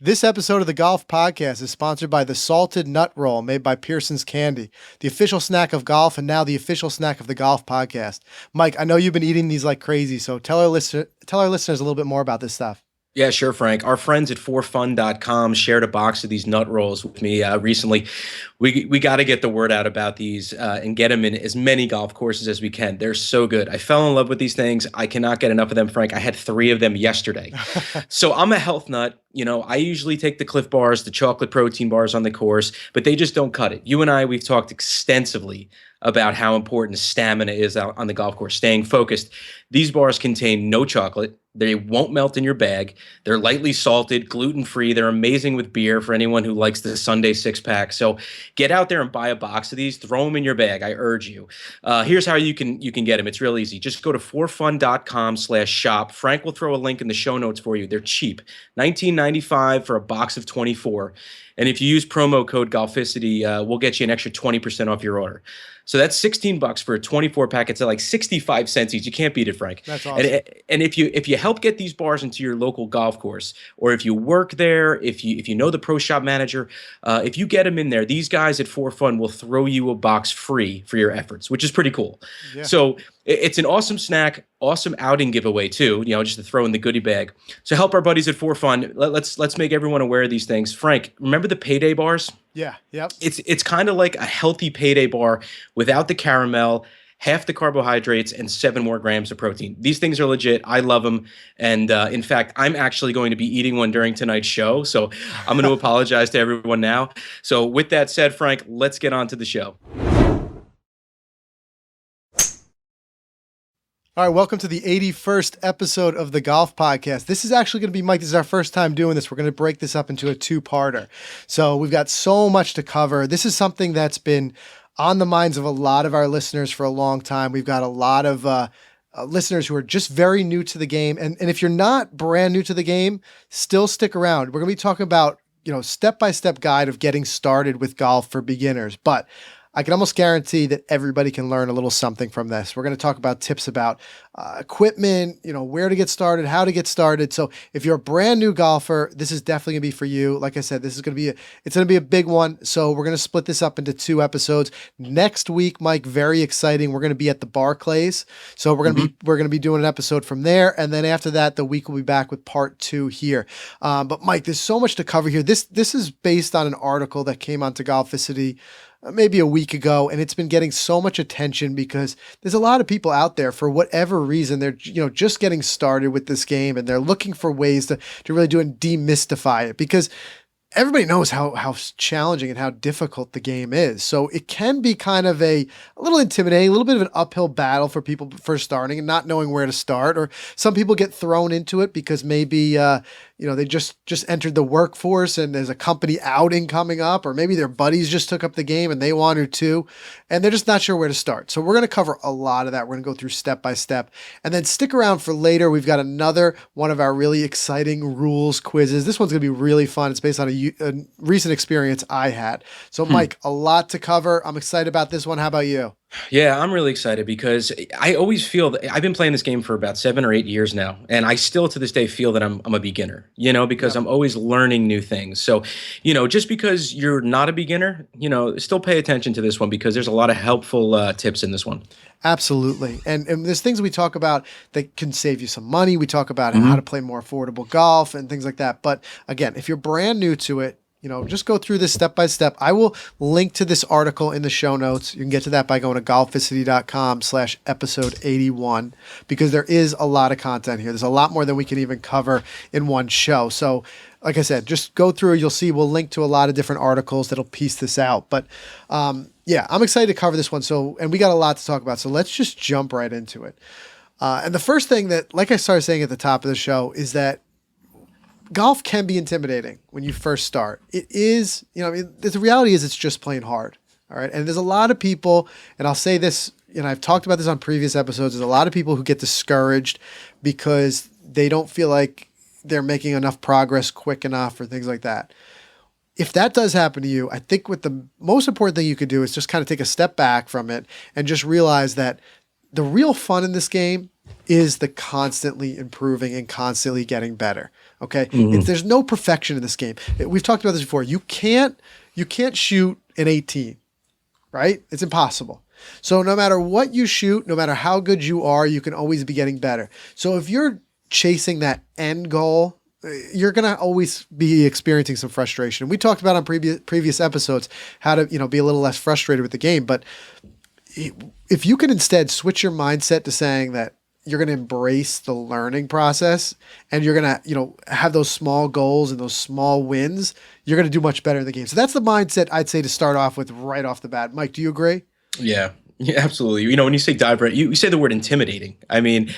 This episode of the Golf Podcast is sponsored by the Salted Nut Roll made by Pearson's Candy, the official snack of golf and now the official snack of the Golf Podcast. Mike, I know you've been eating these like crazy, so tell our listeners a little bit more about this stuff. Yeah, sure, Frank. Our friends at forfun.com shared a box of these nut rolls with me recently. We got to get the word out about these and get them in as many golf courses as we can. They're so good. I fell in love with these things. I cannot get enough of them, Frank. I had 3 of them yesterday. So I'm a health nut. You know, I usually take the Cliff Bars, the chocolate protein bars on the course, but they just don't cut it. You and I, we've talked extensively about how important stamina is out on the golf course, staying focused. These bars contain no chocolate. They won't melt in your bag. They're lightly salted, gluten-free. They're amazing with beer for anyone who likes the Sunday six-pack. So get out there and buy a box of these. Throw them in your bag. I urge you. Here's how you can get them. It's real easy. Just go to forfun.com/shop. Frank will throw a link in the show notes for you. They're cheap. $19.95 for a box of 24. And if you use promo code Golficity, we'll get you an extra 20% off your order. So that's $16 for a 24 pack. It's at like 65 cents each. You can't beat it, Frank. That's awesome. And if you help get these bars into your local golf course, or if you work there, if you know the pro shop manager, if you get them in there, these guys at For Fun will throw you a box free for your efforts, which is pretty cool. Yeah. So it's an awesome snack, awesome outing giveaway too, you know, just to throw in the goodie bag. So help our buddies at For Fun. Let's make everyone aware of these things. Frank, remember the payday bars? Yeah, yep. It's kind of like a healthy payday bar without the caramel, half the carbohydrates, and 7 more grams of protein. These things are legit. I love them. And in fact, I'm actually going to be eating one during tonight's show. So I'm going to apologize to everyone now. So with that said, Frank, let's get on to the show. All right, welcome to the 81st episode of the Golf Podcast. This is actually going to be, Mike, this is our first time doing this. We're going to break this up into a 2-parter. So we've got so much to cover. This is something that's been on the minds of a lot of our listeners for a long time. We've got a lot of listeners who are just very new to the game. And if you're not brand new to the game, still stick around. We're going to be talking about, step-by-step guide of getting started with golf for beginners. But I can almost guarantee that everybody can learn a little something from this. We're going to talk about tips about equipment, where to get started, how to get started. So if you're a brand new golfer, this is definitely going to be for you. Like I said, this is going to be a big one. So we're going to split this up into 2 episodes. Next week, Mike, very exciting. We're going to be at the Barclays. So we're going to be doing an episode from there. And then after that, the week will be back with part 2 here. But Mike, there's so much to cover here. This is based on an article that came onto Golficity maybe a week ago, and it's been getting so much attention because there's a lot of people out there, for whatever reason, they're just getting started with this game, and they're looking for ways to really do and demystify it, because everybody knows how challenging and how difficult the game is. So it can be kind of a little intimidating, a little bit of an uphill battle for people first starting and not knowing where to start. Or some people get thrown into it because maybe they just entered the workforce and there's a company outing coming up, or maybe their buddies just took up the game and they want to too, and they're just not sure where to start. So we're going to cover a lot of that. We're going to go through step by step, and then stick around for later. We've got another one of our really exciting rules quizzes. This one's going to be really fun. It's based on a recent experience I had. So Mike, a lot to cover. I'm excited about this one. How about you? Yeah, I'm really excited because I always feel that I've been playing this game for about 7 or 8 years now, and I still to this day feel that I'm a beginner, because I'm always learning new things. So, just because you're not a beginner, still pay attention to this one, because there's a lot of helpful tips in this one. Absolutely. And there's things we talk about that can save you some money. We talk about how to play more affordable golf and things like that. But again, if you're brand new to it, just go through this step by step. I will link to this article in the show notes. You can get to that by going to golficity.com/episode 81, because there is a lot of content here. There's a lot more than we can even cover in one show. So like I said, just go through. You'll see we'll link to a lot of different articles that'll piece this out. But yeah, I'm excited to cover this one. And we got a lot to talk about. So let's just jump right into it. And the first thing that, like I started saying at the top of the show, is that golf can be intimidating when you first start. It is, the reality is it's just plain hard. All right. And there's a lot of people, and I'll say this, I've talked about this on previous episodes. There's a lot of people who get discouraged because they don't feel like they're making enough progress quick enough or things like that. If that does happen to you, I think what the most important thing you could do is just kind of take a step back from it and just realize that the real fun in this game is the constantly improving and constantly getting better. Okay. There's no perfection in this game. We've talked about this before. You can't shoot an 18, right? It's impossible. So no matter what you shoot, no matter how good you are, you can always be getting better. So if you're chasing that end goal, you're going to always be experiencing some frustration. We talked about on previous episodes how to, be a little less frustrated with the game. But if you can instead switch your mindset to saying that you're going to embrace the learning process and you're going to, have those small goals and those small wins, you're going to do much better in the game. So that's the mindset I'd say to start off with right off the bat. Mike, do you agree? Yeah, absolutely. When you say dive right, you say the word intimidating. I mean,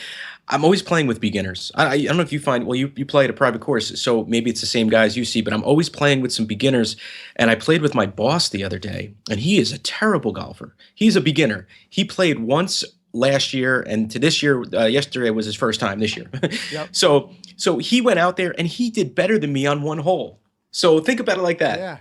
I'm always playing with beginners. I don't know if you find, well, you play at a private course, so maybe it's the same guys you see, but I'm always playing with some beginners. And I played with my boss the other day, and he is a terrible golfer. He's a beginner. He played once last year, and to this year, yesterday was his first time this year. Yep. So he went out there, and he did better than me on one hole. So think about it like that. Yeah.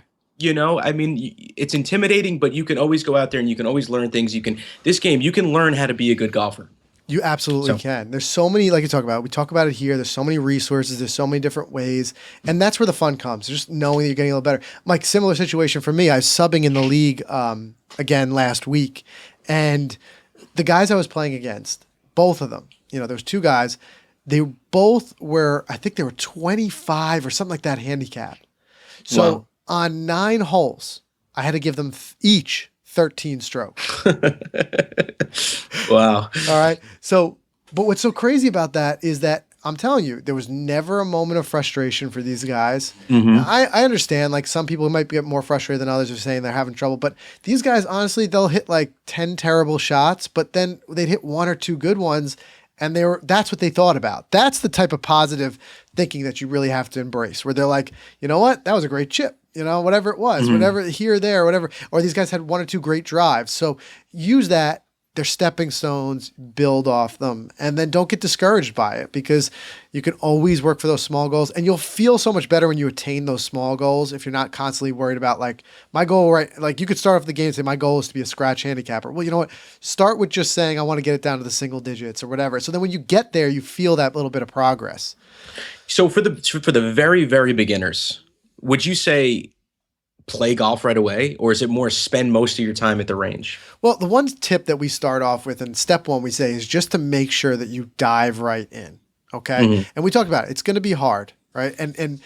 I mean, it's intimidating, but you can always go out there and you can always learn things. This game, you can learn how to be a good golfer. You absolutely can. There's so many, like you talk about, we talk about it here. There's so many resources. There's so many different ways. And that's where the fun comes. Just knowing that you're getting a little better. Mike, similar situation for me. I was subbing in the league again last week. And the guys I was playing against, both of them, there was two guys. They both were, I think they were 25 or something like that handicap. So on 9 holes, I had to give them each 13 strokes. Wow. All right. So, but what's so crazy about that is that I'm telling you, there was never a moment of frustration for these guys. Now, I understand, like some people might get more frustrated than others are saying they're having trouble, but these guys, honestly, they'll hit like 10 terrible shots, but then they'd hit 1 or 2 good ones. And that's what they thought about. That's the type of positive thinking that you really have to embrace, where they're like, you know what? That was a great chip. Whatever it was, whatever here, there, whatever. Or these guys had 1 or 2 great drives. So use that. They're stepping stones, build off them, and then don't get discouraged by it, because you can always work for those small goals, and you'll feel so much better when you attain those small goals if you're not constantly worried about like my goal, right? Like you could start off the game and say my goal is to be a scratch handicapper. Well, you know what? Start with just saying I want to get it down to the single digits or whatever. So then when you get there, you feel that little bit of progress. So for the very, very beginners, would you say play golf right away, or is it more spend most of your time at the range? Well, the one tip that we start off with in step 1, we say, is just to make sure that you dive right in. Okay. And we talked about it. It's going to be hard, right? And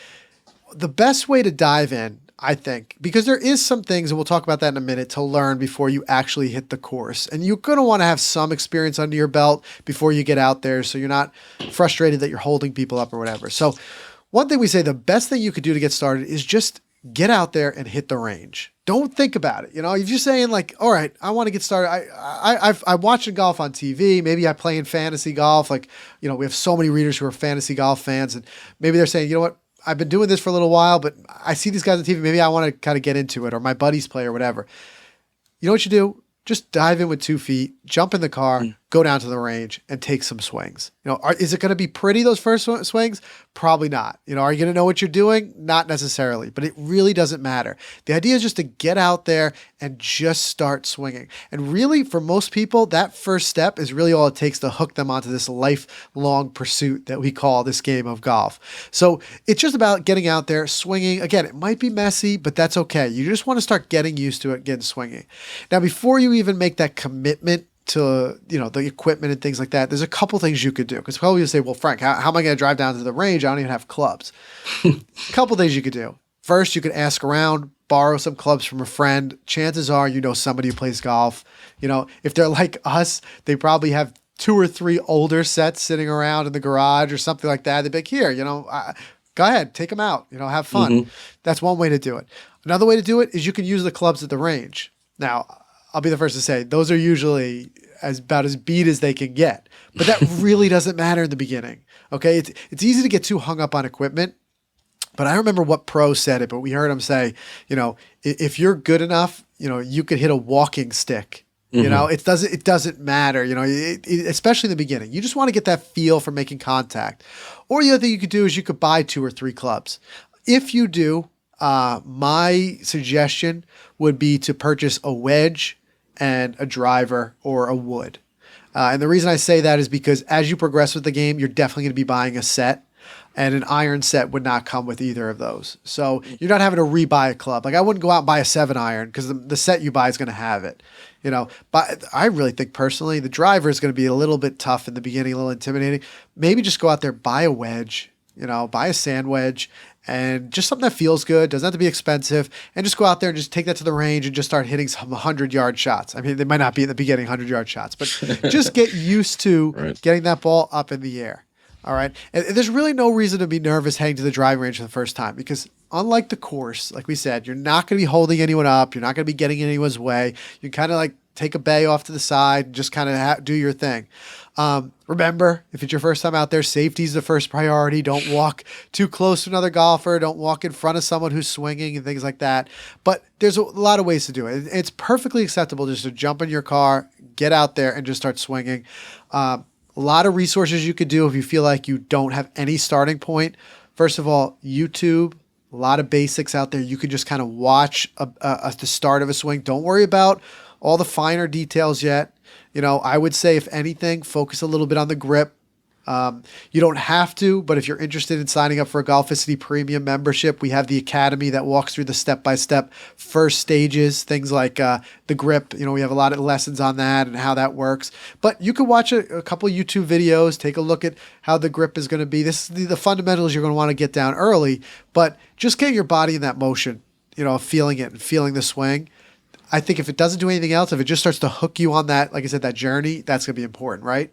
the best way to dive in, I think, because there is some things, and we'll talk about that in a minute, to learn before you actually hit the course. And you're going to want to have some experience under your belt before you get out there, so you're not frustrated that you're holding people up or whatever. So one thing we say, the best thing you could do to get started is just get out there and hit the range. Don't think about it. If you're saying like, all right, I want to get started. I'm watching golf on TV. Maybe I play in fantasy golf. Like, we have so many readers who are fantasy golf fans, and maybe they're saying, you know what, I've been doing this for a little while, but I see these guys on TV. Maybe I want to kind of get into it, or my buddies play or whatever. You know what you do? Just dive in with 2 feet, jump in the car, go down to the range, and take some swings. Is it going to be pretty, those first swings? Probably not. Are you going to know what you're doing? Not necessarily, but it really doesn't matter. The idea is just to get out there and just start swinging. And really, for most people, that first step is really all it takes to hook them onto this lifelong pursuit that we call this game of golf. So it's just about getting out there, swinging. Again, it might be messy, but that's okay. You just want to start getting used to it, getting swinging. Now, before you even make that commitment to the equipment and things like that, there's a couple things you could do. Because probably you say, well, Frank, how am I going to drive down to the range? I don't even have clubs. A couple things you could do. First, you could ask around, borrow some clubs from a friend. Chances are somebody who plays golf. If they're like us, they probably have 2 or 3 older sets sitting around in the garage or something like that. They'd be like, here, go ahead, take them out, have fun. That's one way to do it. Another way to do it is you can use the clubs at the range. Now, I'll be the first to say those are usually about as beat as they can get, but that really doesn't matter in the beginning. Okay. It's easy to get too hung up on equipment, but I remember what pro said it, but we heard him say, if you're good enough, you could hit a walking stick. It doesn't matter, especially in the beginning. You just want to get that feel for making contact. Or the other thing you could do is you could buy 2 or 3 clubs. If you do, my suggestion would be to purchase a wedge and a driver or a wood. And the reason I say that is because as you progress with the game, you're definitely going to be buying a set. And an iron set would not come with either of those. So you're not having to rebuy a club. Like I wouldn't go out and buy a 7-iron because the set you buy is going to have it. But I really think personally the driver is going to be a little bit tough in the beginning, a little intimidating. Maybe just go out there, buy a wedge, buy a sand wedge, and just something that feels good, doesn't have to be expensive, and just go out there and just take that to the range and just start hitting some 100-yard shots. I mean, they might not be in the beginning 100-yard shots, but just get used to getting that ball up in the air. All right. And there's really no reason to be nervous heading to the driving range for the first time because unlike the course, like we said, you're not going to be holding anyone up. You're not going to be getting in anyone's way. You kind of like take a bay off to the side and just kind of do your thing. Remember, if it's your first time out there, safety is the first priority. Don't walk too close to another golfer. Don't walk in front of someone who's swinging and things like that. But there's a lot of ways to do it. It's perfectly acceptable just to jump in your car, get out there, and just start swinging. A lot of resources you could do if you feel like you don't have any starting point. First of all, YouTube, a lot of basics out there. You can just kind of watch the start of a swing. Don't worry about all the finer details yet. I would say if anything, focus a little bit on the grip. You don't have to, but if you're interested in signing up for a Golficity premium membership, we have the academy that walks through the step-by-step first stages, things like the grip. We have a lot of lessons on that and how that works. But you can watch a couple YouTube videos, take a look at how the grip is going to be. This is the fundamentals you're going to want to get down early, but just get your body in that motion, feeling it and feeling the swing. I think if it doesn't do anything else, if it just starts to hook you on that, like I said, that journey, that's going to be important, right?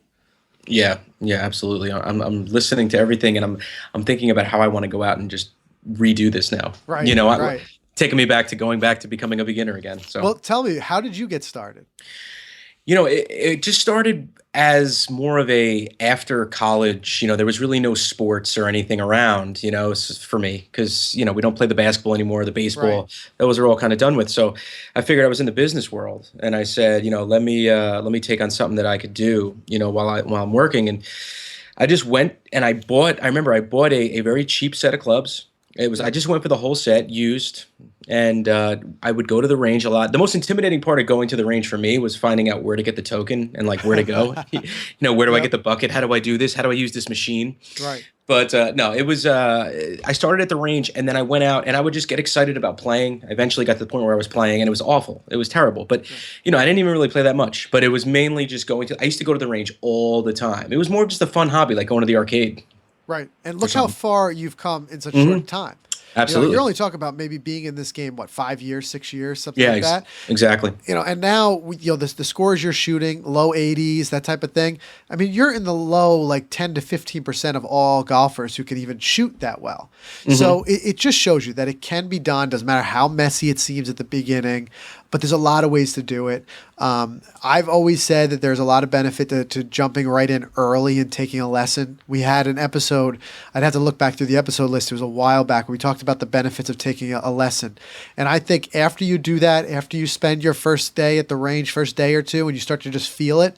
Yeah, absolutely. I'm listening to everything, and I'm thinking about how I want to go out and just redo this now. Right. Right. Taking me back to becoming a beginner again. So, well, tell me, how did you get started? It just started as more of a after college. There was really no sports or anything around. For me, because we don't play the basketball anymore, the baseball. Right. Those are all kind of done with. So I figured I was in the business world, and I said, let me take on something that I could do, while I'm working. And I just went and I bought a very cheap set of clubs. I just went for the whole set used. And I would go to the range a lot. The most intimidating part of going to the range for me was finding out where to get the token and like where to go. Where do I get the bucket? How do I do this? How do I use this machine? Right. But no, it was. I started at the range and then I went out and I would just get excited about playing. I eventually got to the point where I was playing and it was awful. It was terrible. But I didn't even really play that much. But it was mainly just going to. I used to go to the range all the time. It was more just a fun hobby, like going to the arcade. Right. And look how far you've come in such a short time. Absolutely. You're only talking about maybe being in this game, 5 years, 6 years, something like that. Exactly. And now, the scores you're shooting, low 80s, that type of thing. I mean, you're in the low, 10 to 15% of all golfers who can even shoot that well. Mm-hmm. So it just shows you that it can be done. Doesn't matter how messy it seems at the beginning, but there's a lot of ways to do it. I've always said that there's a lot of benefit to jumping right in early and taking a lesson. We had an episode, I'd have to look back through the episode list. It was a while back where we talked about the benefits of taking a lesson. And I think after you do that, after you spend your first day at the range, first day or two, and you start to just feel it,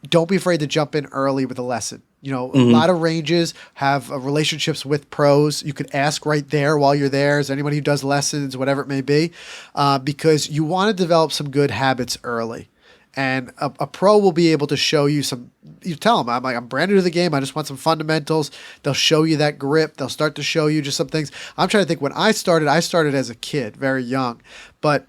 don't be afraid to jump in early with a lesson. A lot of ranges have relationships with pros. You could ask right there while you're there. Is there anybody who does lessons, whatever it may be, because you want to develop some good habits early. And a pro will be able to show you you tell them, I'm brand new to the game. I just want some fundamentals. They'll show you that grip. They'll start to show you just some things. I'm trying to think when I started as a kid, very young. But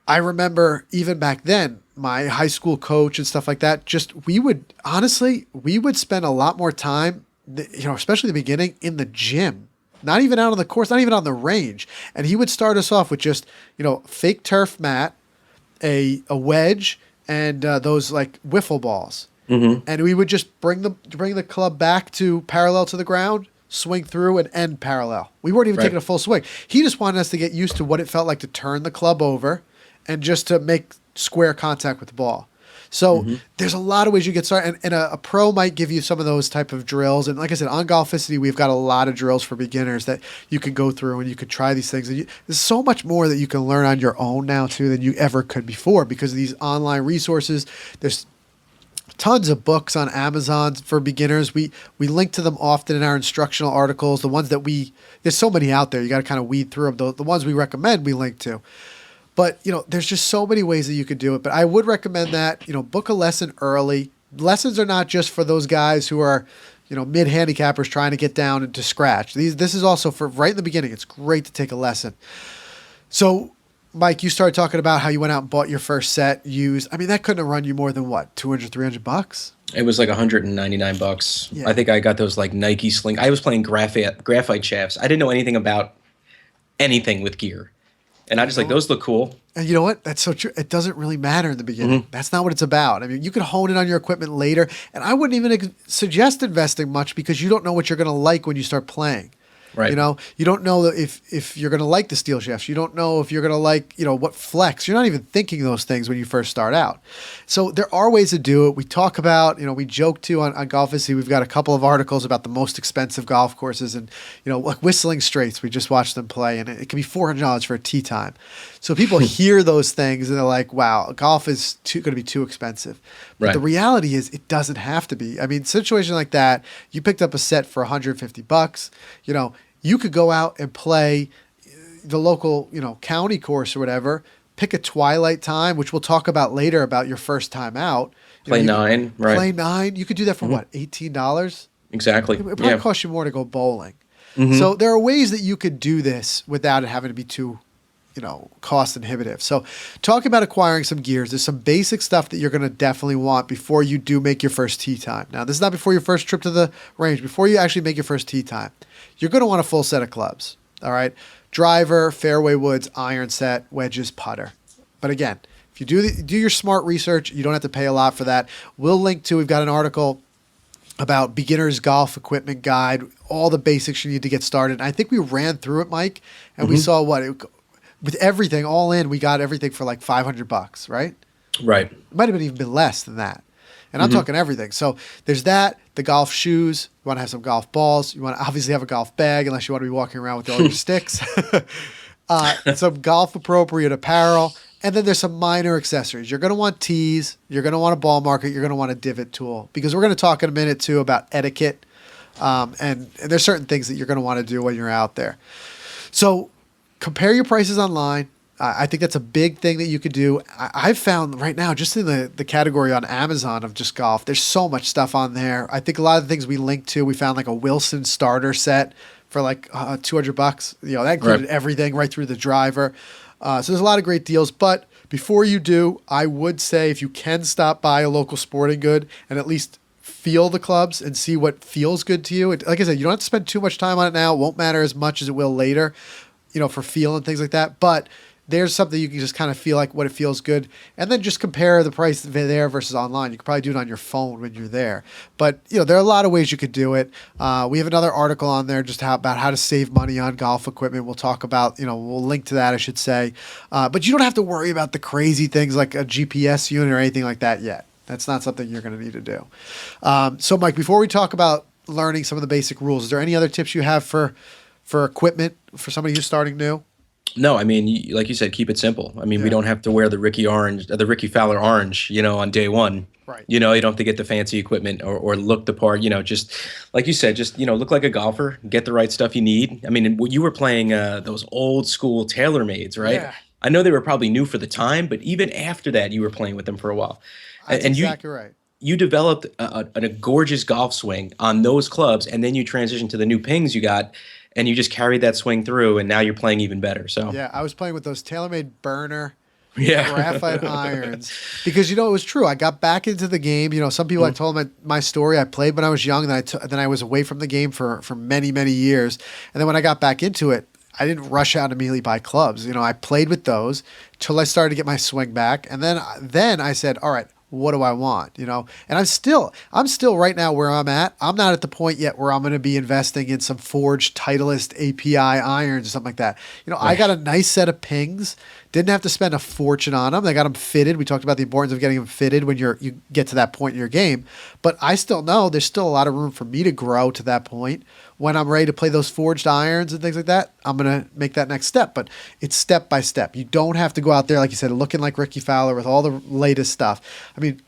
I remember even back then, my high school coach and stuff like that, we would spend a lot more time, especially in the beginning, in the gym, not even out on the course, not even on the range. And he would start us off with just, fake turf mat, a wedge, and those wiffle balls. Mm-hmm. And we would just bring the club back to parallel to the ground, swing through and end parallel. We weren't even taking a full swing. He just wanted us to get used to what it felt like to turn the club over and just to make square contact with the ball. So there's a lot of ways you get started. And a pro might give you some of those type of drills. And like I said, on Golficity, we've got a lot of drills for beginners that you can go through and you could try these things. And there's so much more that you can learn on your own now, too, than you ever could before because of these online resources. There's tons of books on Amazon for beginners. We link to them often in our instructional articles. The ones that there's so many out there. You got to kind of weed through them. The ones we recommend, we link to. But, there's just so many ways that you could do it. But I would recommend that, book a lesson early. Lessons are not just for those guys who are, mid-handicappers trying to get down and to scratch. This is also for right in the beginning. It's great to take a lesson. So, Mike, you started talking about how you went out and bought your first set used. I mean, that couldn't have run you more than what, 200, 300 bucks? It was like $199. Yeah. I think I got those like Nike sling. I was playing graphite shafts. I didn't know anything about anything with gear. And I just like, those look cool. And you know what? That's so true. It doesn't really matter in the beginning. Mm-hmm. That's not what it's about. I mean, you can hone in on your equipment later. And I wouldn't even suggest investing much because you don't know what you're going to like when you start playing. Right. You don't know if you're going to like the steel shafts. You don't know if you're going to like, what flex. You're not even thinking those things when you first start out. So there are ways to do it. We talk about, we joke too on Golficity. We've got a couple of articles about the most expensive golf courses and, like Whistling Straits. We just watched them play and it can be $400 for a tee time. So people hear those things and they're like, wow, golf is going to be too expensive. But the reality is it doesn't have to be. I mean, situation like that, you picked up a set for $150, you could go out and play the local, county course or whatever, pick a twilight time, which we'll talk about later about your first time out. Play 9, right. Play 9. You could do that for what, $18? Exactly. It probably costs you more to go bowling. Mm-hmm. So there are ways that you could do this without it having to be too, cost inhibitive. So talk about acquiring some gears. There's some basic stuff that you're going to definitely want before you do make your first tee time. Now, this is not before your first trip to the range. Before you actually make your first tee time, you're going to want a full set of clubs. All right. Driver, fairway woods, iron set, wedges, putter. But again, if you do your smart research, you don't have to pay a lot for that. We'll link to, we've got an article about beginner's golf equipment guide, all the basics you need to get started. And I think we ran through it, Mike, and we saw with everything all in, we got everything for like $500, right? Right. It might have even been less than that. And I'm talking everything. So there's that, the golf shoes. You want to have some golf balls. You want to obviously have a golf bag unless you want to be walking around with all your sticks. Some golf appropriate apparel. And then there's some minor accessories. You're going to want tees. You're going to want a ball marker. You're going to want a divot tool. Because we're going to talk in a minute too about etiquette. And there's certain things that you're going to want to do when you're out there. So compare your prices online. I think that's a big thing that you could do. I've found right now, just in the category on Amazon of just golf, there's so much stuff on there. I think a lot of the things we linked to, we found like a Wilson starter set for like $200. That included everything right through the driver. So there's a lot of great deals. But before you do, I would say if you can stop by a local sporting good and at least feel the clubs and see what feels good to you. Like I said, you don't have to spend too much time on it now. It won't matter as much as it will later, for feel and things like that. But there's something you can just kind of feel like what it feels good. And then just compare the price there versus online. You could probably do it on your phone when you're there. But, there are a lot of ways you could do it. We have another article on there just about how to save money on golf equipment. We'll talk about, we'll link to that, I should say. But you don't have to worry about the crazy things like a GPS unit or anything like that yet. That's not something you're going to need to do. So, Mike, before we talk about learning some of the basic rules, is there any other tips you have for equipment for somebody who's starting new? No, I mean, like you said, keep it simple. I mean, we don't have to wear the Ricky Fowler orange, on day one. Right. You don't have to get the fancy equipment or look the part. Just like you said, just look like a golfer, get the right stuff you need. I mean, you were playing those old school TaylorMades, right? Yeah. I know they were probably new for the time, but even after that, you were playing with them for a while. That's exactly right. You developed a gorgeous golf swing on those clubs, and then you transitioned to the new pings you got. And you just carried that swing through, and now you're playing even better. So yeah, I was playing with those TaylorMade burner Yeah. graphite irons. Because, it was true. I got back into the game. Some people, I told them my story. I played when I was young, and then I was away from the game for many, many years. And then when I got back into it, I didn't rush out and immediately buy clubs. I played with those till I started to get my swing back. And then I said, all right, what do I want? And I'm still right now where I'm at. I'm not at the point yet where I'm going to be investing in some forged Titleist API irons or something like that. I got a nice set of pings. Didn't have to spend a fortune on them. I got them fitted. We talked about the importance of getting them fitted when you get to that point in your game. But I still know there's still a lot of room for me to grow to that point. When I'm ready to play those forged irons and things like that, I'm going to make that next step. But it's step by step. You don't have to go out there, like you said, looking like Ricky Fowler with all the latest stuff. I mean,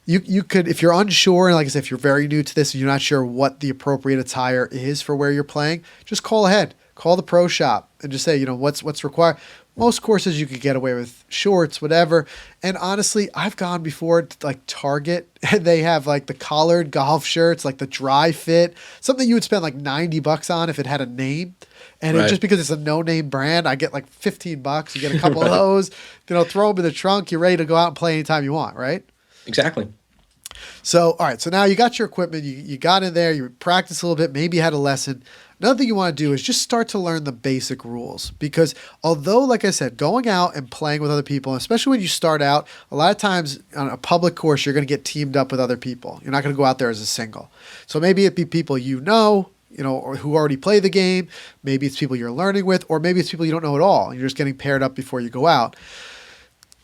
you could, if you're unsure, and like I said, if you're very new to this and you're not sure what the appropriate attire is for where you're playing, just call ahead. call the pro shop and just say, what's required. Most courses you could get away with shorts, whatever. And honestly, I've gone before to like Target and they have like the collared golf shirts, like the dry fit, something you would spend like $90 on if it had a name. And just because it's a no-name brand, I get like $15. You get a couple of those, throw them in the trunk. You're ready to go out and play anytime you want, right? Exactly. So, all right. So now you got your equipment. You got in there. You practiced a little bit. Maybe you had a lesson. Another thing you want to do is just start to learn the basic rules. Because although, like I said, going out and playing with other people, especially when you start out, a lot of times on a public course, you're going to get teamed up with other people. You're not going to go out there as a single. So maybe it be people or who already play the game. Maybe it's people you're learning with, or maybe it's people you don't know at all. You're just getting paired up before you go out.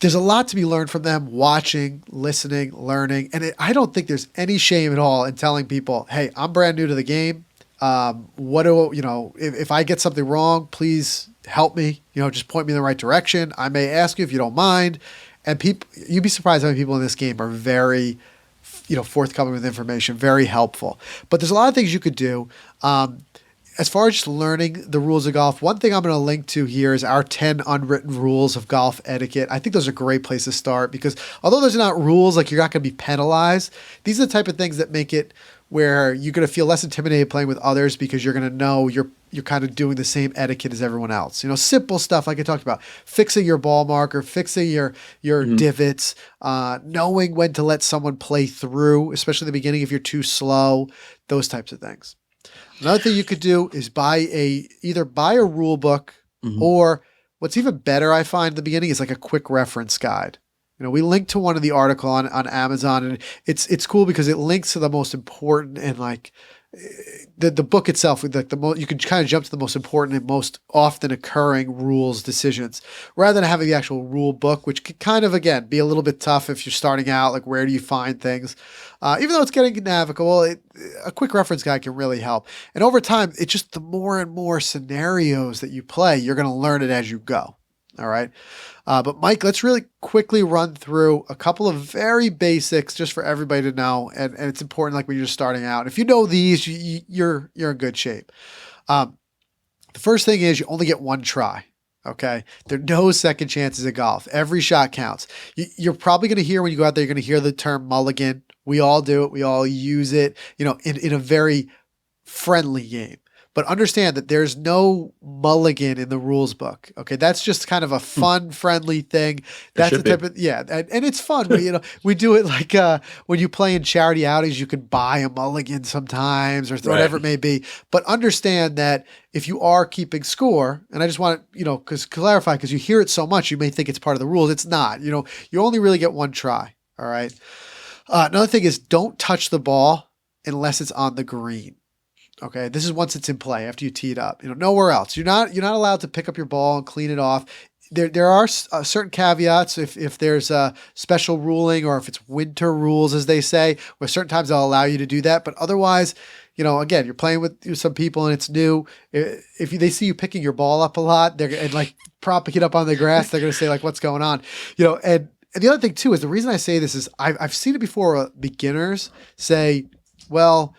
There's a lot to be learned from them, watching, listening, learning. And I don't think there's any shame at all in telling people, hey, I'm brand new to the game. If I get something wrong, please help me, just point me in the right direction. I may ask you if you don't mind. And you'd be surprised how many people in this game are very, forthcoming with information, very helpful. But there's a lot of things you could do. As far as just learning the rules of golf, one thing I'm going to link to here is our 10 unwritten rules of golf etiquette. I think those are a great place to start because although those are not rules, like you're not going to be penalized, these are the type of things that make it where you're going to feel less intimidated playing with others because you're going to know you're kind of doing the same etiquette as everyone else. Simple stuff like I talked about, fixing your ball marker, fixing your divots, knowing when to let someone play through, especially at the beginning if you're too slow, those types of things. Another thing you could do is either buy a rule book or what's even better I find at the beginning is like a quick reference guide. We linked to one of the article on Amazon and it's cool because it links to the most important and like the book itself, like you can kind of jump to the most important and most often occurring rules decisions rather than having the actual rule book, which could kind of, again, be a little bit tough if you're starting out, like where do you find things? Even though it's getting navigable, a quick reference guide can really help. And over time, it's just the more and more scenarios that you play, you're going to learn it as you go. All right. But Mike, let's really quickly run through a couple of very basics just for everybody to know. And it's important, like when you're just starting out. If you know these, you're in good shape. The first thing is you only get one try. Okay. There are no second chances at golf. Every shot counts. You're probably going to hear when you go out there, you're going to hear the term mulligan. We all do it. We all use it, in a very friendly game. But understand that there's no mulligan in the rules book. Okay, that's just kind of a fun, friendly thing. That's the type of and it's fun. We do it like when you play in charity outings, you can buy a mulligan sometimes or whatever it may be. But understand that if you are keeping score, and I just want to clarify because you hear it so much, you may think it's part of the rules. It's not. You only really get one try. All right. Another thing is don't touch the ball unless it's on the green. Okay, this is once it's in play after you tee it up. Nowhere else. You're not allowed to pick up your ball and clean it off. There are certain caveats if there's a special ruling or if it's winter rules, as they say, where certain times they'll allow you to do that. But otherwise, again, you're playing with some people and it's new. If they see you picking your ball up a lot, and like propping it up on the grass, they're going to say like, "What's going on?" And the other thing too is the reason I say this is I've seen it before. Beginners say, "Well,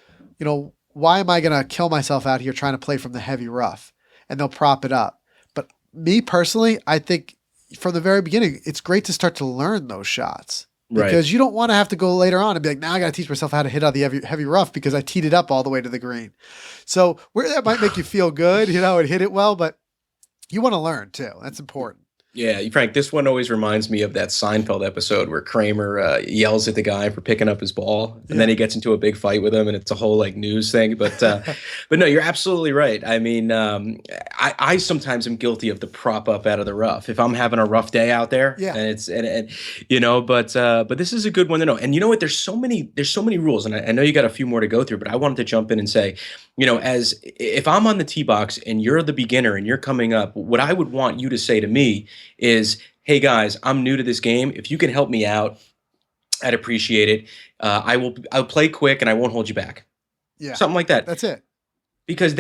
why am I going to kill myself out here trying to play from the heavy rough?" And they'll prop it up. But me personally, I think from the very beginning, it's great to start to learn those shots because you don't want to have to go later on and be like, now I got to teach myself how to hit out the heavy rough because I teed it up all the way to the green. So where that might make you feel good, and hit it well, but you want to learn too. That's important. Yeah, Frank, this one always reminds me of that Seinfeld episode where Kramer yells at the guy for picking up his ball, and then he gets into a big fight with him, and it's a whole like news thing. But but no, you're absolutely right. I mean, I sometimes am guilty of the prop up out of the rough if I'm having a rough day out there. Yeah, but this is a good one to know. And you know what? There's so many rules, and I know you got a few more to go through, but I wanted to jump in and say, as if I'm on the tee box and you're the beginner and you're coming up, what I would want you to say to me is, hey guys, I'm new to this game. If you can help me out, I'd appreciate it. I'll play quick and I won't hold you back. Yeah. Something like that. That's it. Because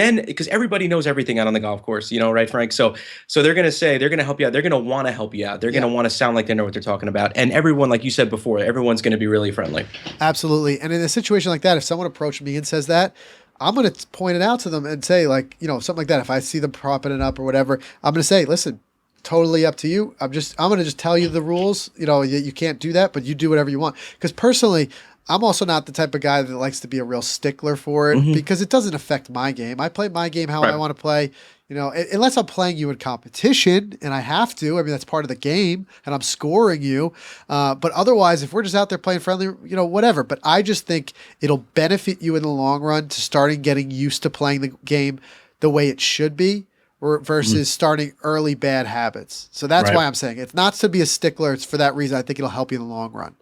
everybody knows everything out on the golf course, right, Frank? So they're going to say, they're going to help you out. They're going to want to help you out. They're going to want to sound like they know what they're talking about. And everyone, like you said before, everyone's going to be really friendly. Absolutely. And in a situation like that, if someone approached me and says that, I'm going to point it out to them and say, like, something like that. If I see them propping it up or whatever, I'm going to say, listen, totally up to you. I'm going to just tell you the rules. You can't do that, but you do whatever you want. Because personally, I'm also not the type of guy that likes to be a real stickler for it because it doesn't affect my game. I play my game how I want to play. Unless I'm playing you in competition and I have to. I mean, that's part of the game and I'm scoring you. But otherwise, if we're just out there playing friendly, whatever. But I just think it'll benefit you in the long run to starting getting used to playing the game the way it should be versus starting early bad habits. So that's why I'm saying it's not to be a stickler. It's for that reason. I think it'll help you in the long run.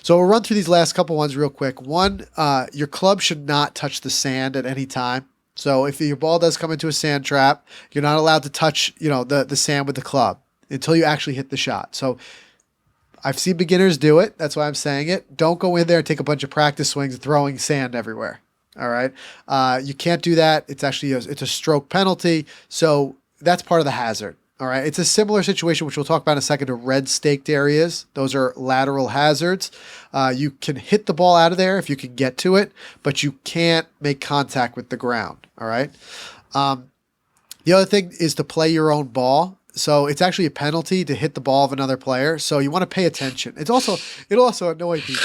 So we'll run through these last couple ones real quick. One, your club should not touch the sand at any time. So if your ball does come into a sand trap, you're not allowed to touch, the sand with the club until you actually hit the shot. So I've seen beginners do it. That's why I'm saying it. Don't go in there and take a bunch of practice swings throwing sand everywhere. All right. You can't do that. It's actually it's a stroke penalty. So that's part of the hazard. All right. It's a similar situation, which we'll talk about in a second, to red staked areas. Those are lateral hazards. You can hit the ball out of there if you can get to it, but you can't make contact with the ground. All right. The other thing is to play your own ball. So it's actually a penalty to hit the ball of another player. So you want to pay attention. It'll also annoy people.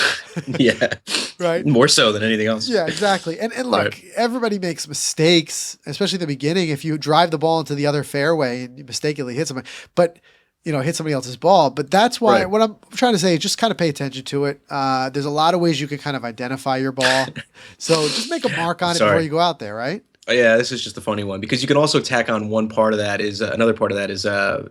Yeah. Right. More so than anything else. Yeah, exactly. And look, everybody makes mistakes, especially at the beginning. If you drive the ball into the other fairway and you mistakenly hit somebody, but hit somebody else's ball. But that's why what I'm trying to say is just kind of pay attention to it. There's a lot of ways you can kind of identify your ball. So just make a mark on it before you go out there, right? Yeah, this is just a funny one because you can also tack on one part of that is another part of that is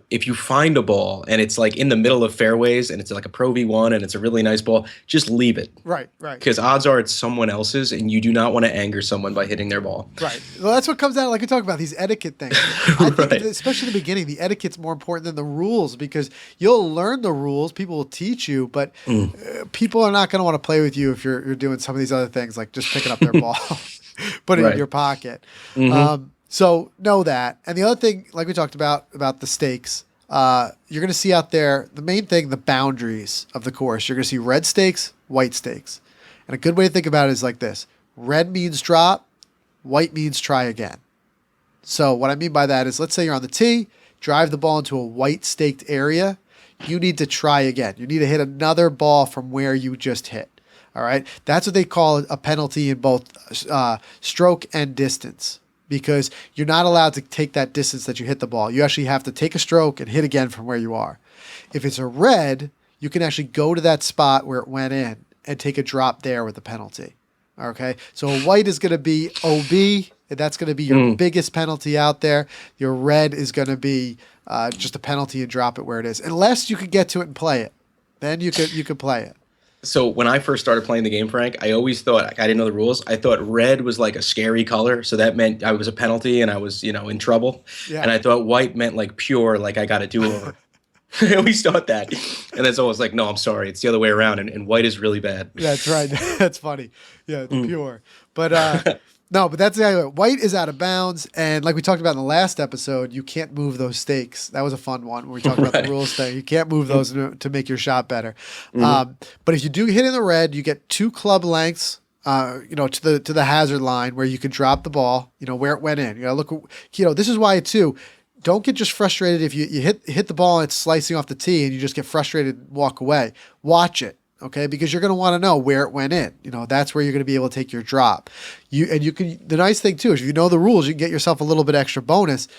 if you find a ball and it's like in the middle of fairways and it's like a Pro V1 and it's a really nice ball, just leave it. Right. Because odds are it's someone else's and you do not want to anger someone by hitting their ball. Right. Well, that's what comes out, like we talk about, these etiquette things. I think, especially in the beginning, the etiquette's more important than the rules because you'll learn the rules, people will teach you, but people are not going to want to play with you if you're doing some of these other things, like just picking up their ball. Put it in your pocket. So know that. And the other thing, like we talked about the stakes, you're going to see out there, the main thing, the boundaries of the course. You're going to see red stakes, white stakes. And a good way to think about it is like this. Red means drop, white means try again. So what I mean by that is, let's say you're on the tee, drive the ball into a white staked area. You need to try again. You need to hit another ball from where you just hit. All right. That's what they call a penalty in both stroke and distance because you're not allowed to take that distance that you hit the ball. You actually have to take a stroke and hit again from where you are. If it's a red, you can actually go to that spot where it went in and take a drop there with the penalty. Okay. So a white is going to be OB. And that's going to be your biggest penalty out there. Your red is going to be just a penalty and drop it where it is, unless you could get to it and play it. Then you could play it. So when I first started playing the game, Frank, I always thought, I didn't know the rules. I thought red was like a scary color. So that meant I was a penalty and I was, in trouble. Yeah. And I thought white meant like pure, like I got to do over. I always thought that. And that's always like, no, I'm sorry. It's the other way around. And white is really bad. That's right. That's funny. Yeah, it's pure. But no, but that's the idea. White is out of bounds. And like we talked about in the last episode, you can't move those stakes. That was a fun one where we talked about the rules thing. You can't move those to make your shot better. But if you do hit in the red, you get 2 club lengths, to the hazard line where you can drop the ball, where it went in. You gotta look, this is why too, don't get just frustrated if you hit the ball and it's slicing off the tee and you just get frustrated and walk away. Watch it. Okay, because you're going to want to know where it went in. That's where you're going to be able to take your drop. The nice thing too is if you know the rules, you can get yourself a little bit extra bonus.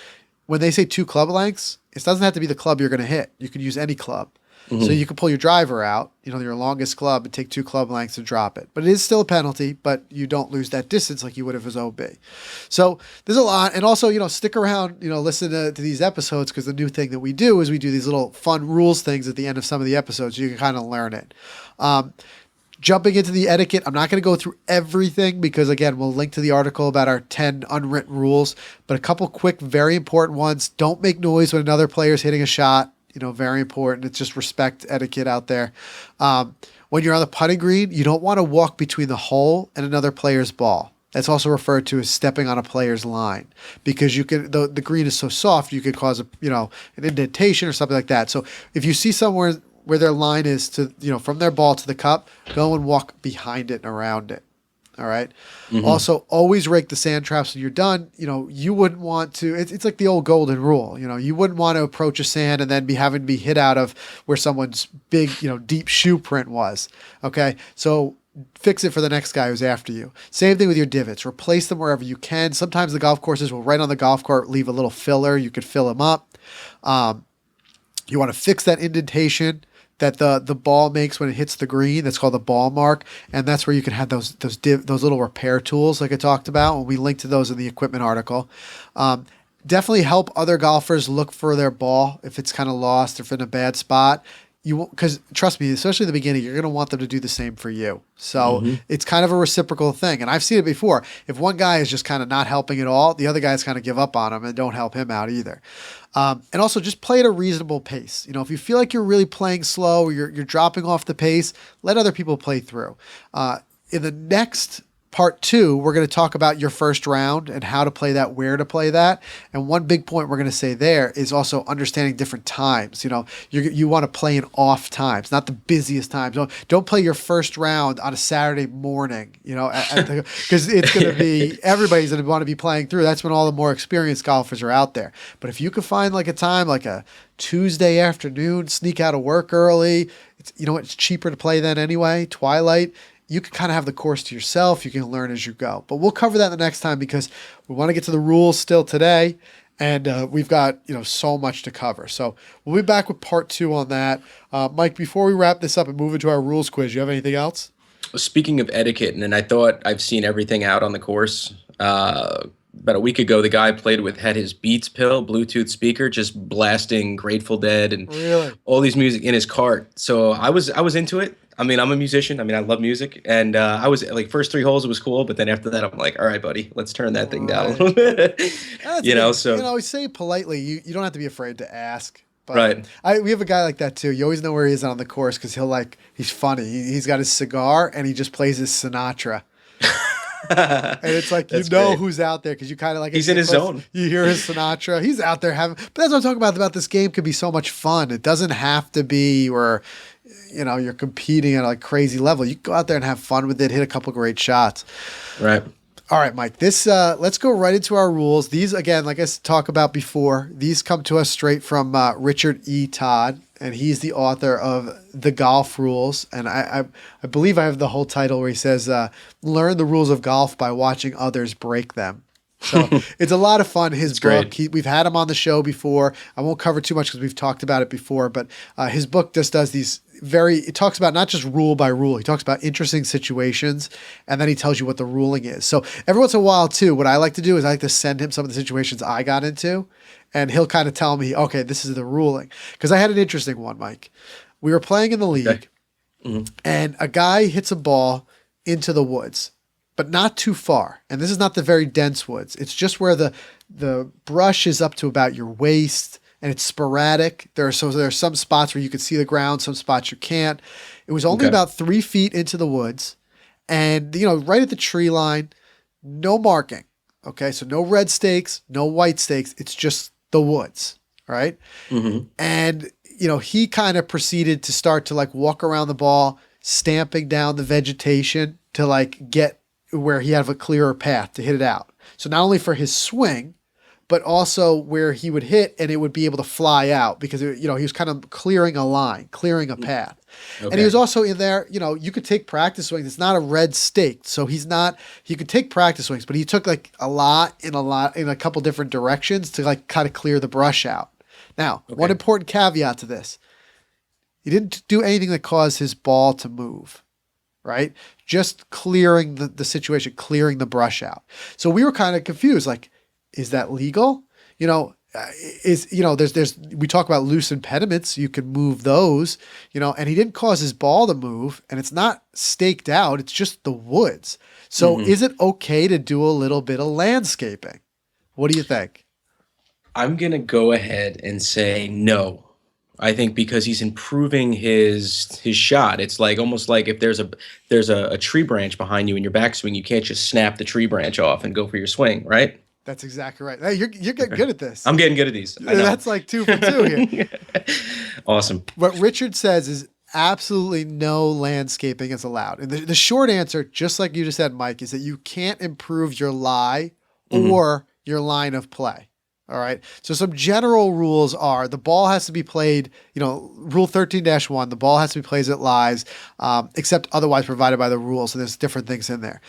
When they say 2 club lengths, it doesn't have to be the club you're going to hit. You can use any club. So you can pull your driver out, your longest club, and take 2 club lengths and drop it. But it is still a penalty, but you don't lose that distance like you would if it was OB. So there's a lot. And also, stick around, listen to these episodes because the new thing that we do is we do these little fun rules things at the end of some of the episodes. So you can kind of learn it. Jumping into the etiquette, I'm not going to go through everything because, again, we'll link to the article about our 10 unwritten rules. But a couple quick, very important ones. Don't make noise when another player is hitting a shot. Very important. It's just respect etiquette out there. When you're on the putting green, you don't want to walk between the hole and another player's ball. That's also referred to as stepping on a player's line because the green is so soft, you could cause an indentation or something like that. So if you see somewhere where their line is to, from their ball to the cup, go and walk behind it and around it. All right. Mm-hmm. Also, always rake the sand traps when you're done. You wouldn't want to. It's like the old golden rule. You wouldn't want to approach a sand and then be having to be hit out of where someone's big, deep shoe print was. Okay. So fix it for the next guy who's after you. Same thing with your divots. Replace them wherever you can. Sometimes the golf courses will right on the golf cart leave a little filler. You could fill them up. You want to fix that indentation that the ball makes when it hits the green. That's called the ball mark, and that's where you can have those little repair tools like I talked about. And we linked to those in the equipment article. Definitely help other golfers look for their ball if it's kind of lost or if in a bad spot. Because trust me, especially in the beginning, you're going to want them to do the same for you. So it's kind of a reciprocal thing. And I've seen it before. If one guy is just kind of not helping at all, the other guys kind of give up on him and don't help him out either. And also just play at a reasonable pace. If you feel like you're really playing slow or you're dropping off the pace, let other people play through. In the next part 2, we're going to talk about your first round and how to play that, where to play that. And one big point we're going to say there is also understanding different times. You want to play in off times, not the busiest times. Don't play your first round on a Saturday morning, because it's going to be, everybody's going to want to be playing through. That's when all the more experienced golfers are out there. But if you can find like a time, like a Tuesday afternoon, sneak out of work early, it's cheaper to play then anyway, twilight. You can kind of have the course to yourself. You can learn as you go. But we'll cover that the next time because we want to get to the rules still today. And we've got, so much to cover. So we'll be back with part 2 on that. Mike, before we wrap this up and move into our rules quiz, you have anything else? Speaking of etiquette, and I thought I've seen everything out on the course. About a week ago, the guy I played with had his Beats pill, Bluetooth speaker, just blasting Grateful Dead and all these music in his cart. So I was into it. I mean, I'm a musician. I mean, I love music. And I was like, first 3 holes, it was cool. But then after that, I'm like, all right, buddy, let's turn that thing down a little bit. We say it politely. You don't have to be afraid to ask. But right. We have a guy like that too. You always know where he is on the course because he's funny. He's got his cigar and he just plays his Sinatra. And it's like, great. Who's out there because you kind of like, he's in his zone. You hear his Sinatra. He's out there but that's what I'm talking about this game could be so much fun. It doesn't have to be where, you're competing at a crazy level. You can go out there and have fun with it, hit a couple great shots. Right. All right, Mike, let's go right into our rules. These, again, like I talked about before, these come to us straight from Richard E. Todd, and he's the author of The Golf Rules. And I believe I have the whole title where he says, learn the rules of golf by watching others break them. So it's a lot of fun. His book, we've had him on the show before. I won't cover too much because we've talked about it before, but his book just does these it talks about not just rule by rule. He talks about interesting situations, and then he tells you what the ruling is. So every once in a while, too, what I like to do is I like to send him some of the situations I got into, and he'll kind of tell me, okay, this is the ruling. Because I had an interesting one, Mike. We were playing in the league, and a guy hits a ball into the woods, but not too far. And this is not the very dense woods. It's just where the brush is up to about your waist, and it's sporadic. There are some spots where you can see the ground, some spots you can't. It was only about 3 feet into the woods, and right at the tree line, no marking. Okay, so no red stakes, no white stakes. It's just the woods, right? Mm-hmm. And he kind of proceeded to start to walk around the ball, stamping down the vegetation to get where he had a clearer path to hit it out. So not only for his swing, but also where he would hit and it would be able to fly out because, he was kind of clearing a line, clearing a path. Okay. And he was also in there, you could take practice swings. It's not a red stake. So he could take practice swings, but he took a lot in a couple different directions to kind of clear the brush out. Now, one important caveat to this, he didn't do anything that caused his ball to move, right? Just clearing the situation, clearing the brush out. So we were kind of confused, is that legal? We talk about loose impediments. You can move those, and he didn't cause his ball to move and it's not staked out. It's just the woods. So is it okay to do a little bit of landscaping? What do you think? I'm going to go ahead and say no. I think because he's improving his shot. It's almost like if there's a tree branch behind you in your backswing, you can't just snap the tree branch off and go for your swing, right? That's exactly right. Hey, you're getting good at this. I'm getting good at these. That's 2 for 2 here. Awesome. What Richard says is absolutely no landscaping is allowed. And the short answer, just like you just said, Mike, is that you can't improve your lie or your line of play. All right. So some general rules are the ball has to be played, rule 13-1, the ball has to be played as it lies, except otherwise provided by the rules. So there's different things in there.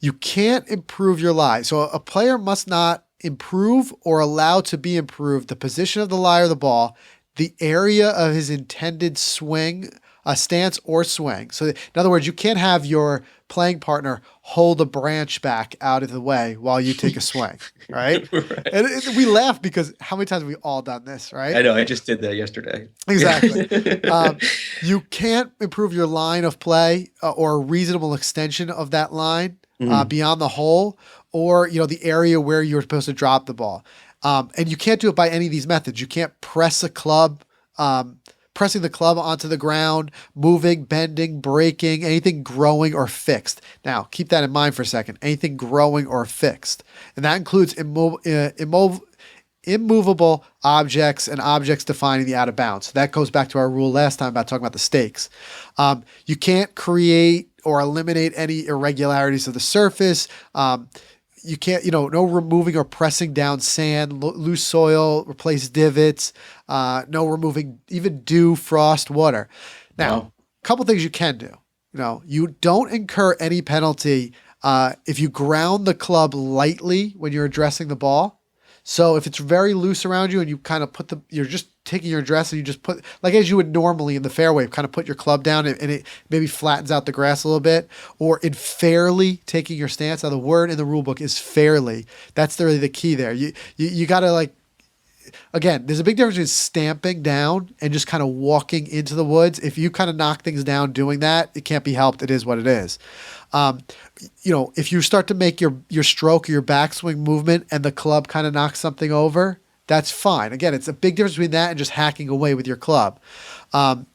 You can't improve your lie. So a player must not improve or allow to be improved the position of the lie or the ball, the area of his intended swing, stance or swing. So in other words, you can't have your playing partner hold a branch back out of the way while you take a swing, right? Right. And we laugh because how many times have we all done this, right? I know. I just did that yesterday. Exactly. You can't improve your line of play or a reasonable extension of that line beyond the hole or, the area where you're supposed to drop the ball. And you can't do it by any of these methods. You can't press a club, pressing the club onto the ground, moving, bending, breaking, anything growing or fixed. Now, keep that in mind for a second. Anything growing or fixed. And that includes immovable objects and objects defining the out of bounds. So that goes back to our rule last time about talking about the stakes. You can't create or eliminate any irregularities of the surface. You can't, no removing or pressing down sand, loose soil, replace divots, no removing even dew, frost, water. Now, a couple things you can do. You don't incur any penalty if you ground the club lightly when you're addressing the ball. So if it's very loose around you and you kind of you're just taking your address and you just put, like as you would normally in the fairway, kind of put your club down and it maybe flattens out the grass a little bit, or in fairly taking your stance. Now the word in the rule book is fairly. That's really the key there. You got to again, there's a big difference between stamping down and just kind of walking into the woods. If you kind of knock things down doing that, it can't be helped. It is what it is. If you start to make your stroke or your backswing movement and the club kind of knocks something over, that's fine. Again, it's a big difference between that and just hacking away with your club. On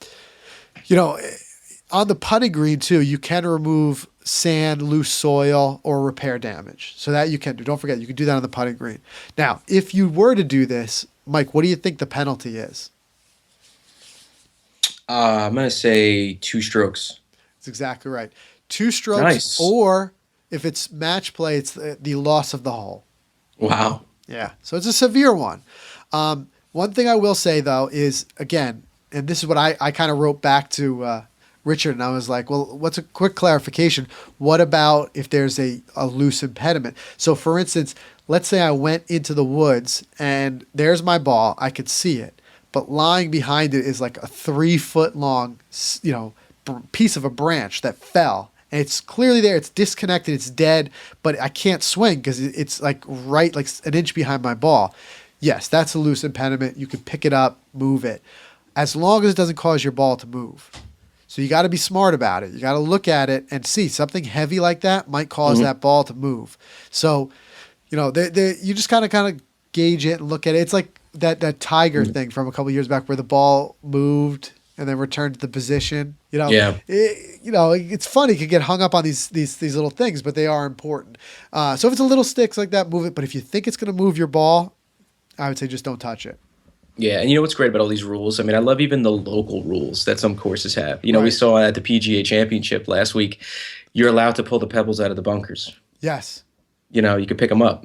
the putting green too, you can remove sand, loose soil, or repair damage. So that you can do. Don't forget, you can do that on the putting green. Now, if you were to do this, Mike, what do you think the penalty is? I'm going to say 2 strokes. That's exactly right. 2 strokes, nice. Or if it's match play, it's the loss of the hole. Wow. Yeah, so it's a severe one. One thing I will say, though, is, again, and this is what I kind of wrote back to Richard, and I was like, well, what's a quick clarification? What about if there's a loose impediment? So, for instance, let's say I went into the woods, and there's my ball. I could see it. But lying behind it is like a 3-foot long, piece of a branch that fell. And it's clearly there. It's disconnected. It's dead. But I can't swing because it's like an inch behind my ball. Yes, that's a loose impediment. You can pick it up, move it, as long as it doesn't cause your ball to move. So you got to be smart about it. You got to look at it and see something heavy like that might cause that ball to move. So, you just kind of gauge it and look at it. It's like that Tiger thing from a couple of years back where the ball moved and then returned to the position. Yeah. It's funny. You can get hung up on these little things, but they are important. So if it's a little sticks like that, move it. But if you think it's going to move your ball, I would say just don't touch it. Yeah, and you know what's great about all these rules? I mean, I love even the local rules that some courses have. We saw at the PGA Championship last week, you're allowed to pull the pebbles out of the bunkers. Yes. You can pick them up.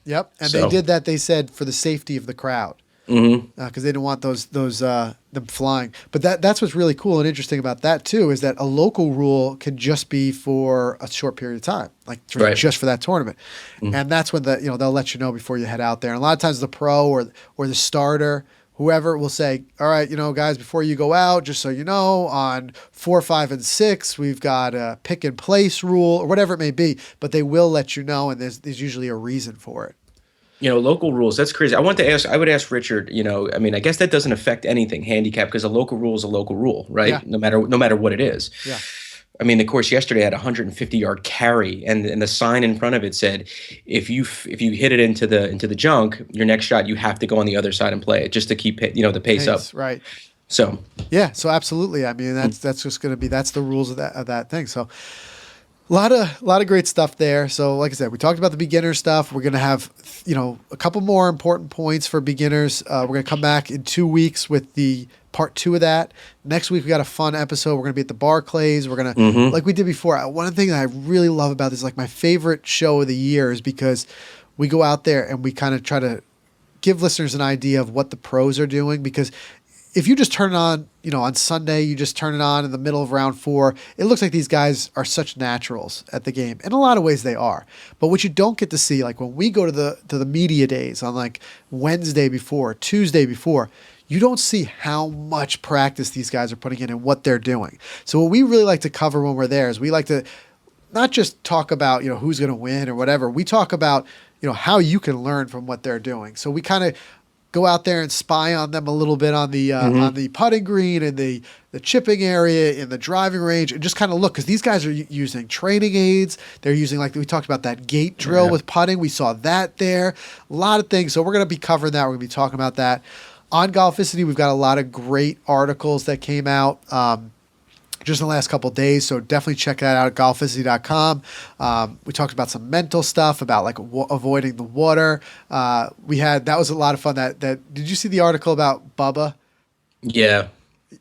Yep, and they did that, they said, for the safety of the crowd. Because they didn't want them flying. But that's what's really cool and interesting about that, too, is that a local rule can just be for a short period of time, just for that tournament. And that's when they'll let you know before you head out there. And a lot of times the pro or the starter, whoever will say, all right, guys, before you go out, just so you know, on 4, 5, and 6, we've got a pick and place rule or whatever it may be. But they will let you know, and there's usually a reason for it. Local rules, that's crazy. I would ask Richard, I guess that doesn't affect anything, handicap, because a local rule is a local rule, right? Yeah. No matter what it is. Yeah. I mean, the course yesterday had a 150-yard carry, and the sign in front of it said, if you hit it into the junk, your next shot you have to go on the other side and play it just to keep the pace up. Right. So yeah, so absolutely. I mean, that's just going to be the rules of that thing. So lot of great stuff there. So like I said, we talked about the beginner stuff. We're going to have, a couple more important points for beginners. We're going to come back in 2 weeks with the part 2 of that. Next week, we got a fun episode. We're going to be at the Barclays. We're going to, like we did before. One thing that I really love about this, like my favorite show of the year, is because we go out there and we kind of try to give listeners an idea of what the pros are doing. Because if you just turn it on, on Sunday, you just turn it on in the middle of round 4, it looks like these guys are such naturals at the game. In a lot of ways they are. But what you don't get to see, like when we go to the media days on like Wednesday before, Tuesday before, you don't see how much practice these guys are putting in and what they're doing. So what we really like to cover when we're there is we like to not just talk about, who's going to win or whatever. We talk about, how you can learn from what they're doing. So we kind of go out there and spy on them a little bit on the putting green and the chipping area in the driving range, and just kind of look, because these guys are using training aids. They're using, like we talked about, that gate drill with putting. We saw that there. A lot of things. So we're going to be covering that. We're going to be talking about that. On Golficity, we've got a lot of great articles that came out just in the last couple of days. So definitely check that out at golficity.com. We talked about some mental stuff about like avoiding the water. That was a lot of fun. Did you see the article about Bubba? Yeah.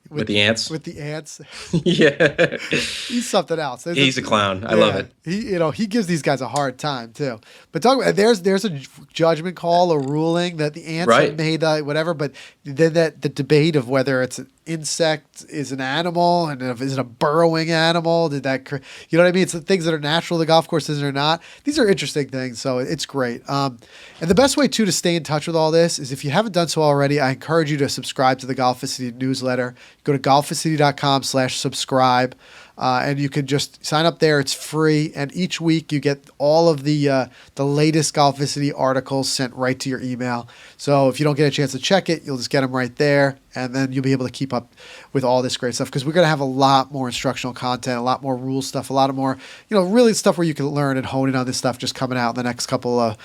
With the ants? With the ants. Yeah. He's something else. He's a clown. I love it. He gives these guys a hard time too. But there's a judgment call, a ruling that the ants have made whatever, but then the debate of whether it's an insect is an animal and if is it a burrowing animal, you know what I mean? It's the things that are natural to the golf courses or not. These are interesting things, so it's great. And the best way too to stay in touch with all this is, if you haven't done so already, I encourage you to subscribe to the Golficity newsletter. Go to golficity.com/subscribe. And you can just sign up there. It's free. And each week you get all of the latest Golficity articles sent right to your email. So if you don't get a chance to check it, you'll just get them right there. And then you'll be able to keep up with all this great stuff, because we're going to have a lot more instructional content, a lot more rule stuff, a lot of more, really stuff where you can learn and hone in on this stuff just coming out in the next couple of,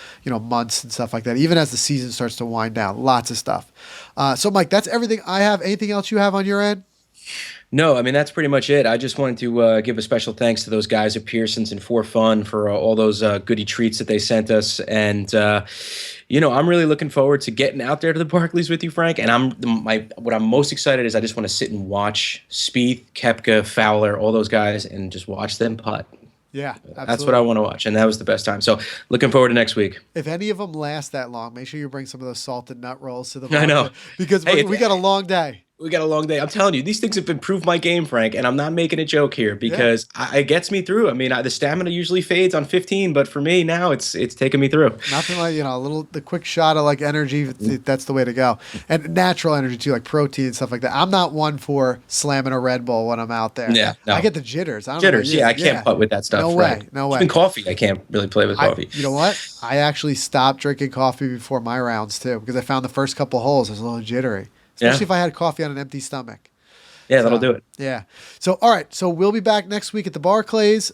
months and stuff like that. Even as the season starts to wind down, lots of stuff. So Mike, that's everything I have. Anything else you have on your end? No, I mean, that's pretty much it. I just wanted to give a special thanks to those guys at Pearson's and For Fun for all those goodie treats that they sent us. And, I'm really looking forward to getting out there to the Barclays with you, Frank. And what I'm most excited is I just want to sit and watch Spieth, Koepka, Fowler, all those guys, and just watch them putt. Yeah, absolutely. That's what I want to watch, and that was the best time. So looking forward to next week. If any of them last that long, make sure you bring some of those salted nut rolls to the I know. Because we got a long day. We got a long day. I'm telling you, these things have improved my game, Frank, and I'm not making a joke here, because it gets me through. I mean, the stamina usually fades on 15, but for me now, it's taking me through. Nothing like, the quick shot of like energy. That's the way to go. And natural energy too, like protein and stuff like that. I'm not one for slamming a Red Bull when I'm out there. Yeah, no. I get the jitters. I can't putt with that stuff. No way. Even coffee, I can't really play with coffee. You know what? I actually stopped drinking coffee before my rounds too, because I found the first couple holes I was a little jittery. Especially if I had coffee on an empty stomach. Yeah, that'll do it. Yeah. So, all right. So we'll be back next week at the Barclays.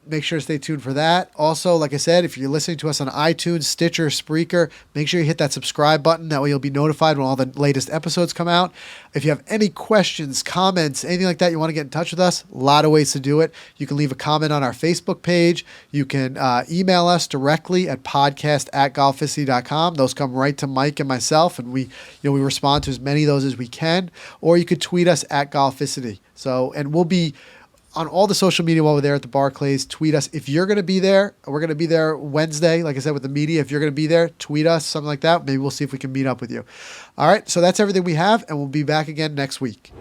Make sure to stay tuned for that. Also, like I said, if you're listening to us on iTunes, Stitcher, Spreaker, make sure you hit that subscribe button. That way you'll be notified when all the latest episodes come out. If you have any questions, comments, anything like that, you want to get in touch with us, a lot of ways to do it. You can leave a comment on our Facebook page. You can email us directly at podcast@golficity.com. Those come right to Mike and myself, and we respond to as many of those as we can. Or you could tweet us at Golficity. So, and we'll be on all the social media while we're there at the Barclays. Tweet us if you're going to be there. We're going to be there Wednesday, like I said, with the media. If you're going to be there, tweet us, something like that. Maybe we'll see if we can meet up with you. All right, so that's everything we have, and we'll be back again next week.